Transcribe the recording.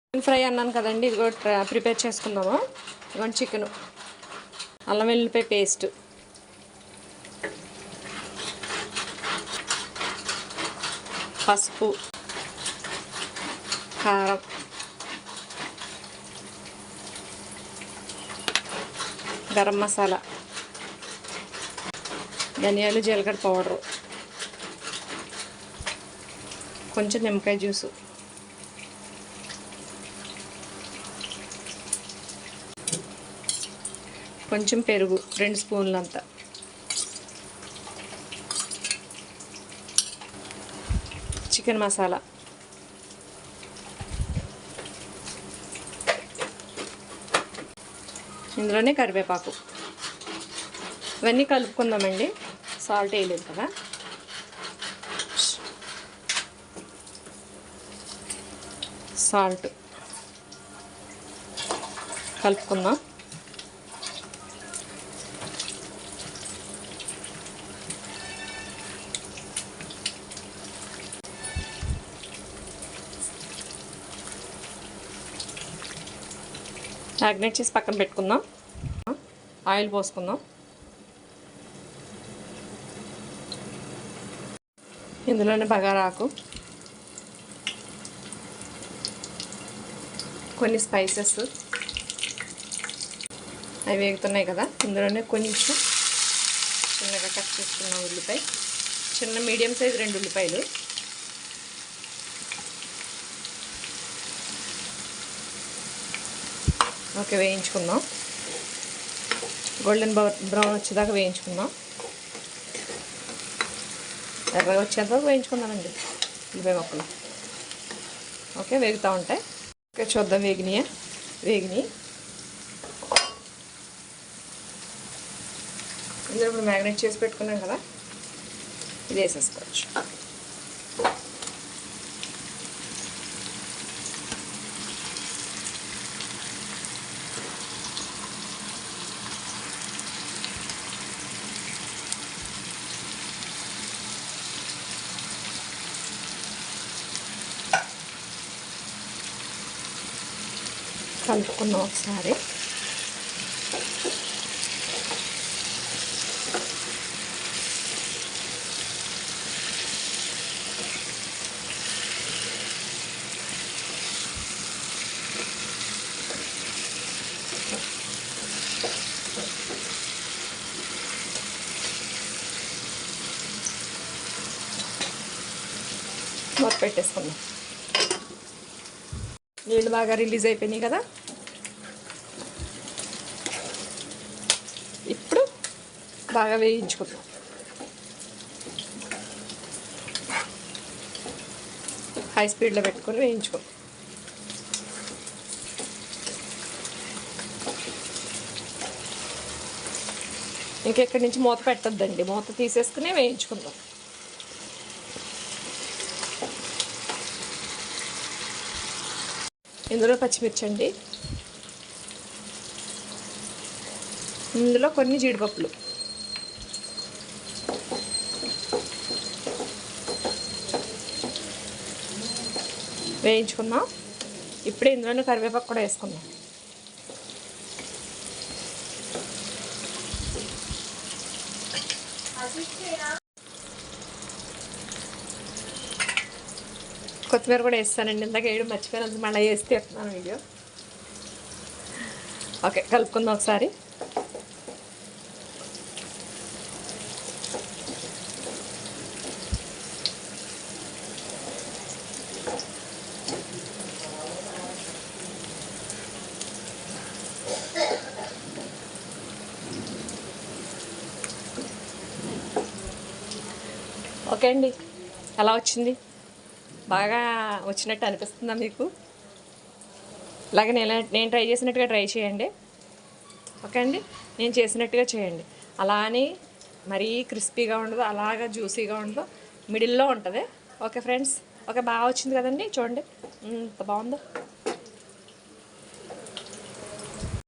Chicken fry అన్నాను కదండి, ఇది కూడా ప్రిపేర్ చేసుకుందాము. ఇదిగోండి చికెను, అల్లం వెల్లుల్లిపాయ పేస్ట్, పసుపు, కారం, గరం మసాలా, ధనియాలు జీలకర్ర పౌడరు, కొంచెం నిమ్మకాయ జ్యూసు, కొంచెం పెరుగు 2 స్పూన్లంతా, చికెన్ మసాలా, ఇందులోనే కరివేపాకు. ఇవన్నీ కలుపుకుందామండి. సాల్ట్ వేయలేదు కదా. సాల్ట్ కలుపుకుందాం. మ్యాగ్నేట్ చేసి పక్కన పెట్టుకుందాం. ఆయిల్ పోసుకుందాం. ఇందులోనే బగారాకు, కొన్ని స్పైసెస్ అవి వేగుతున్నాయి కదా. ఇందులోనే కొంచెం చిన్నగా కట్ చేసుకున్న ఉల్లిపాయ, చిన్న మీడియం సైజ్ 2 ఉల్లిపాయలు, ఓకే వేయించుకుందాం. గోల్డెన్ బ్రౌన్ వచ్చేదాకా వేయించుకుందాం. ఎర్రగా వచ్చేంత వరకు వేయించుకుందామండి ఉల్లిపాయ ముక్కలు. ఓకే వేగుతూ ఉంటాయి. ఓకే చూద్దాం వేగినాయి. ఇందులో ఇప్పుడు మ్యాగ్నేట్ చేసి పెట్టుకున్నాం కదా, ఇది వేసేసుకోవచ్చు. కలుపుకున్నాం ఒకసారి. మూత పెట్టేసుకుందాం. నీళ్ళు బాగా రిలీజ్ అయిపోయినాయి కదా. ఇప్పుడు బాగా వేయించుకుందాం. హై స్పీడ్లో పెట్టుకొని వేయించుకుందాం. ఇంకెక్కడి నుంచి మూత పెట్టద్దండి, మూత తీసేసుకుని వేయించుకుందాం. ఇందులో పచ్చిమిర్చి అండి, ఇందులో కొన్ని జీడిపప్పులు, వేయించుకుందాం. ఇప్పుడే ఇందులోనే కరివేపాకు కూడా వేసుకుందాం. కొత్తిమీర కూడా వేస్తానండి, ఇందాక వేయడం మర్చిపోయినందుకు మళ్ళీ వేసి తీస్తున్నాను వీడియో. ఓకే కలుపుకుందాం ఒకసారి. ఓకే అండి, ఎలా వచ్చింది? బాగా వచ్చినట్టు అనిపిస్తుందా మీకు? ఇలాగే నేను ట్రై చేసినట్టుగా ట్రై చేయండి. ఓకే అండి, నేను చేసినట్టుగా చేయండి. అలా అని మరీ క్రిస్పీగా ఉండదు, అలాగా జ్యూసీగా ఉండదు, మిడిల్లో ఉంటుంది. ఓకే ఫ్రెండ్స్, ఓకే బాగా వచ్చింది కదండి, చూడండి ఎంత బాగుందో.